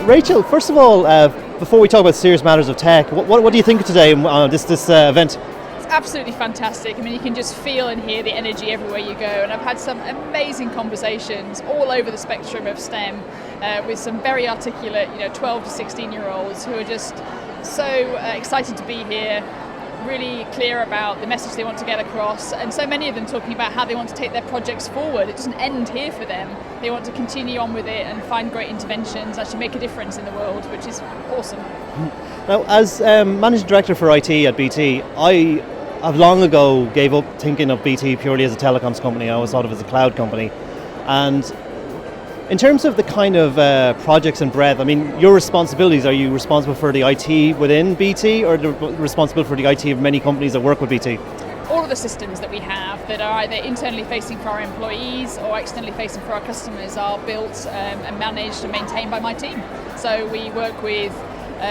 Rachel, first of all, before we talk about serious matters of tech, what do you think of today, this event? It's absolutely fantastic. I mean, you can just feel and hear the energy everywhere you go, and I've had some amazing conversations all over the spectrum of STEM with some very articulate, 12 to 16-year-olds who are just so excited to be here, really clear about the message they want to get across, and so many of them talking about how they want to take their projects forward. It doesn't end here for them. They want to continue on with it and find great interventions, actually make a difference in the world, which is awesome. Now, as Managing Director for IT at BT, I have long ago gave up thinking of BT purely as a telecoms company. I always thought of it as a cloud company. And in terms of the kind of projects and breadth, I mean, your responsibilities, are you responsible for the IT within BT, or responsible for the IT of many companies that work with BT? All of the systems that we have that are either internally facing for our employees or externally facing for our customers are built and managed and maintained by my team. So we work with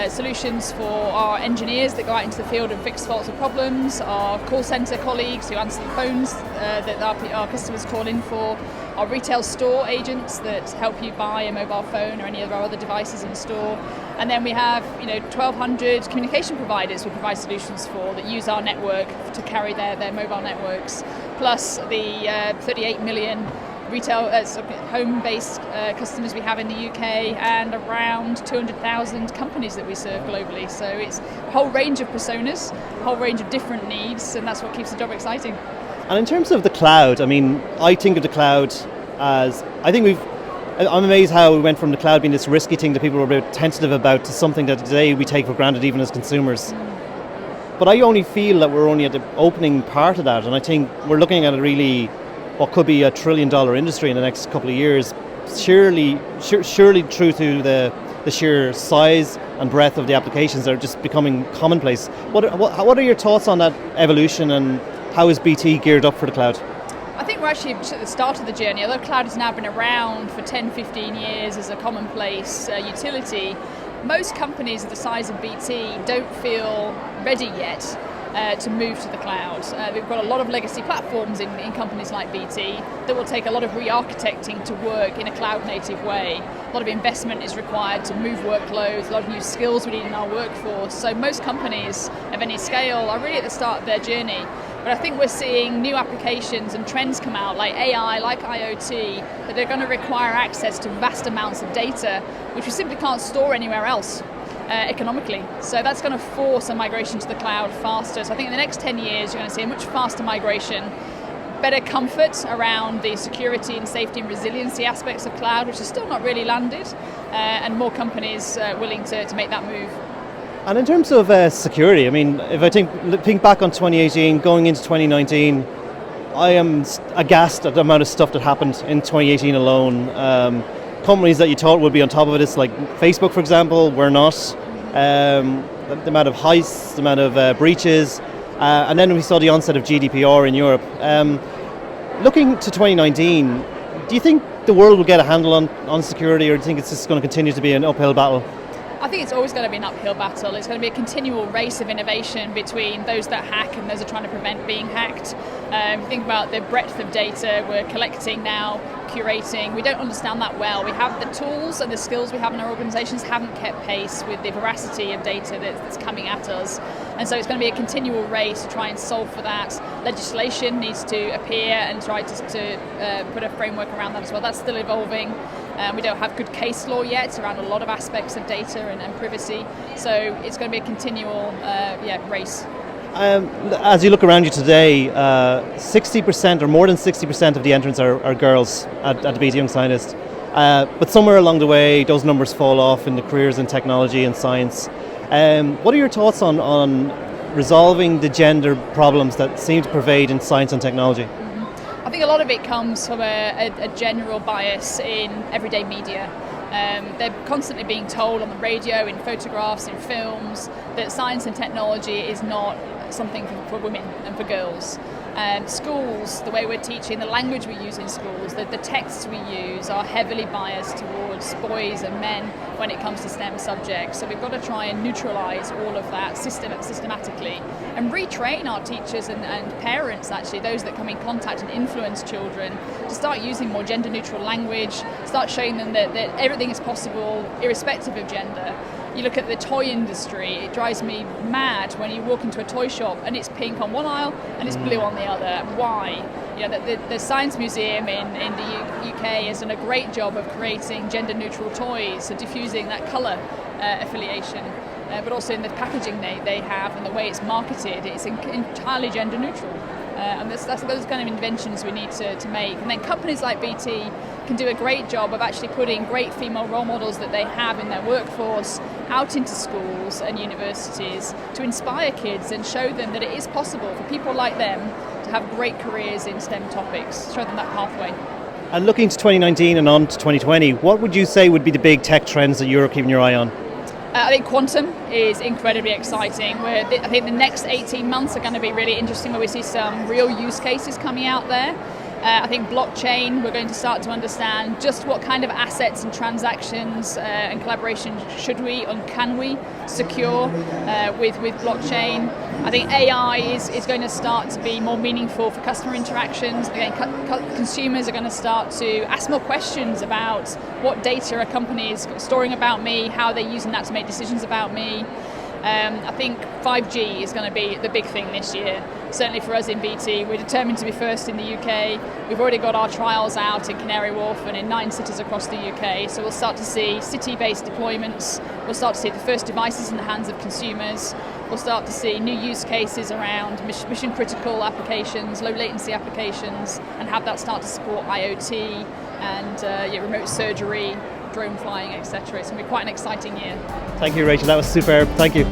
solutions for our engineers that go out into the field and fix faults or problems, our call centre colleagues who answer the phones that our customers call in for, our retail store agents that help you buy a mobile phone or any of our other devices in store. And then we have 1,200 communication providers we provide solutions for that use our network to carry their mobile networks, plus the 38 million retail home-based customers we have in the UK, and around 200,000 companies that we serve globally. So it's a whole range of personas, a whole range of different needs, and that's what keeps the job exciting. And in terms of the cloud, I mean, I think of the cloud as, I'm amazed how we went from the cloud being this risky thing that people were a bit tentative about to something that today we take for granted even as consumers. But I only feel that we're only at the opening part of that, and I think we're looking at what could be $1 trillion industry in the next couple of years, surely true to the sheer size and breadth of the applications that are just becoming commonplace. What are your thoughts on that evolution, and how is BT geared up for the cloud? I think we're actually just at the start of the journey. Although cloud has now been around for 10, 15 years as a commonplace utility, most companies of the size of BT don't feel ready yet to move to the cloud. We've got a lot of legacy platforms in companies like BT that will take a lot of re-architecting to work in a cloud-native way. A lot of investment is required to move workloads, a lot of new skills we need in our workforce. So most companies of any scale are really at the start of their journey. But I think we're seeing new applications and trends come out, like AI, like IoT, that are going to require access to vast amounts of data, which we simply can't store anywhere else. Economically. So that's going to force a migration to the cloud faster. So I think in the next 10 years you're going to see a much faster migration, better comfort around the security and safety and resiliency aspects of cloud, which is still not really landed, and more companies willing to make that move. And in terms of security, I mean, if I think back on 2018, going into 2019, I am aghast at the amount of stuff that happened in 2018 alone. Companies that you thought would be on top of it, like Facebook, for example, were not. The amount of heists, the amount of breaches, and then we saw the onset of GDPR in Europe. Looking to 2019, do you think the world will get a handle on security, or do you think it's just going to continue to be an uphill battle? I think it's always going to be an uphill battle. It's going to be a continual race of innovation between those that hack and those that are trying to prevent being hacked. Think about the breadth of data we're collecting now, curating. We don't understand that well. We have the tools and the skills we have in our organisations haven't kept pace with the veracity of data that's coming at us. And so it's going to be a continual race to try and solve for that. Legislation needs to appear and try to put a framework around that as well. That's still evolving. We don't have good case law yet around a lot of aspects of data and privacy. So it's going to be a continual race. As you look around you today, 60% or more than 60% of the entrants are girls at the BT Young Scientist. But somewhere along the way, those numbers fall off in the careers in technology and science. What are your thoughts on resolving the gender problems that seem to pervade in science and technology? I think a lot of it comes from a general bias in everyday media. They're constantly being told on the radio, in photographs, in films, that science and technology is not something for women and for girls. Schools, the way we're teaching, the language we use in schools, the texts we use are heavily biased towards boys and men when it comes to STEM subjects. So we've got to try and neutralise all of that systematically and retrain our teachers and parents, actually, those that come in contact and influence children, to start using more gender-neutral language, start showing them that everything is possible, irrespective of gender. You look at the toy industry, it drives me mad when you walk into a toy shop and it's pink on one aisle and it's blue on the other. Why? You know, the Science Museum in the UK has done a great job of creating gender-neutral toys, so diffusing that colour affiliation, but also in the packaging they have and the way it's marketed, it's entirely gender-neutral. And that's those kind of inventions we need to make. And then companies like BT can do a great job of actually putting great female role models that they have in their workforce out into schools and universities to inspire kids and show them that it is possible for people like them to have great careers in STEM topics, show them that pathway. And looking to 2019 and on to 2020, what would you say would be the big tech trends that you're keeping your eye on? I think quantum is incredibly exciting. I think the next 18 months are going to be really interesting, where we see some real use cases coming out there. I think blockchain, we're going to start to understand just what kind of assets and transactions and collaboration should we and can we secure with blockchain. I think AI is going to start to be more meaningful for customer interactions. Again, consumers are going to start to ask more questions about what data a company is storing about me, how they're using that to make decisions about me. I think 5G is going to be the big thing this year. Certainly for us in BT, we're determined to be first in the UK. We've already got our trials out in Canary Wharf and in 9 cities across the UK. So we'll start to see city-based deployments. We'll start to see the first devices in the hands of consumers. We'll start to see new use cases around mission-critical applications, low-latency applications, and have that start to support IoT and remote surgery, drone flying, etc. It's going to be quite an exciting year. Thank you, Rachel. That was superb. Thank you.